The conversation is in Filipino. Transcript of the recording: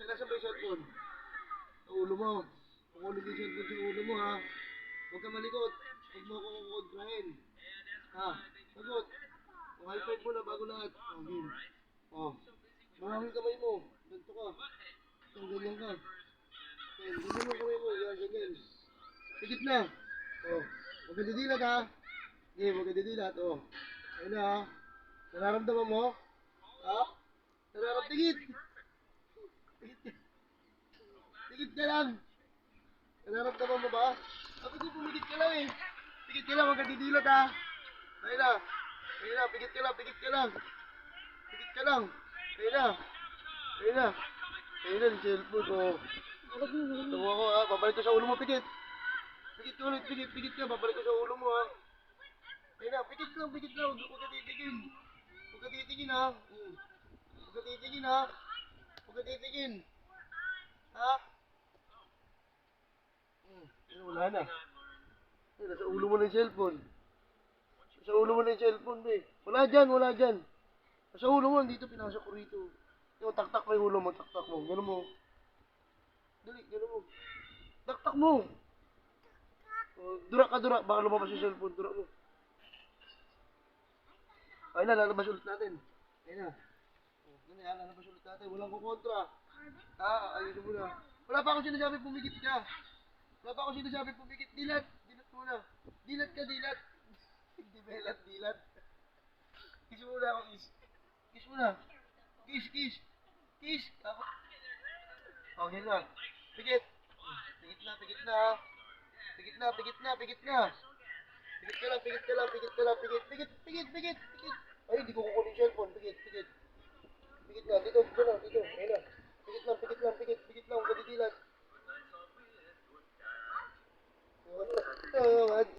Nasa ba yung cellphone? Sa ulo mo. Kukunin yung cellphone sa ulo mo ha. Huwag ka malikot. Huwag mo ako kukontrahin. Ha? Sagot. O high five mo na bago lahat. O, game. O. Maraming kamay mo. Ganto ka. O, ganyan ka. Ganyan mo kamay mo. Yan, ganyan. Higit na. O. Huwag ka didilat ha. Game, huwag ka didilat. O. Ayun na ha. Nararamdaman mo? Ha? Tigit! Tigit ka lang! Nararamdaman mo ba? Sabi ko pumigit ka lang eh. Pigit ka lang, huwag ka didilat ha. Ayun na. Ayun na, pigit ka lang, pigit ka lang. Pigit ka lang. Ayun na. Ayun na. Ayun na, yung cellphone ko. Tawa ko ha, babalik ko sa ulo mo, pigit. Pigit ka ulit, pigit, pigit ka, babalik ko sa ulo mo ha. Ayun na, pigit lang, huwag ka titigin. Huwag ka titigin ha. Huwag ka titigin ha. Huwag ka titigin. Ha? Wala na. Nasa ulo mo na yung cellphone. Nasa ulo mo na yung cellphone, be. Wala dyan, wala dyan. Nasa ulo mo, dito, pinasok ko rito. Yung taktak mo yung ulo mo, taktak mo. Gano'n mo. Dali, gano'n mo. Taktak mo. Durak ka, durak. Baka lumabas yung cellphone, durak mo. Ayun na, lalabas ulit natin. Ayun na. Ganun yan, lalabas ulit natin. Walang kukontra. Ha, ayun mo na. Wala pa akong sinasabi pumigit ka. Wala pa akong sinasabi pumigit. Dilat. Dilat muna. Dilat ka, dilat. Hindi belat, dilat. Kiss muna ako, kiss. Kiss muna. Kiss, kiss. Kiss. Ako. O, yan na. Pigit. Pigit na, pigit na. Pigit na, pigit na, pigit na. Pigit ka lang, pigit ka lang, pigit ka lang, pigit. Pigit, pigit, pigit, pigit. Ay, hindi ko kukunin cellphone. Pigit, pigit. Pigit na, dito, dito na, dito. Ayun na.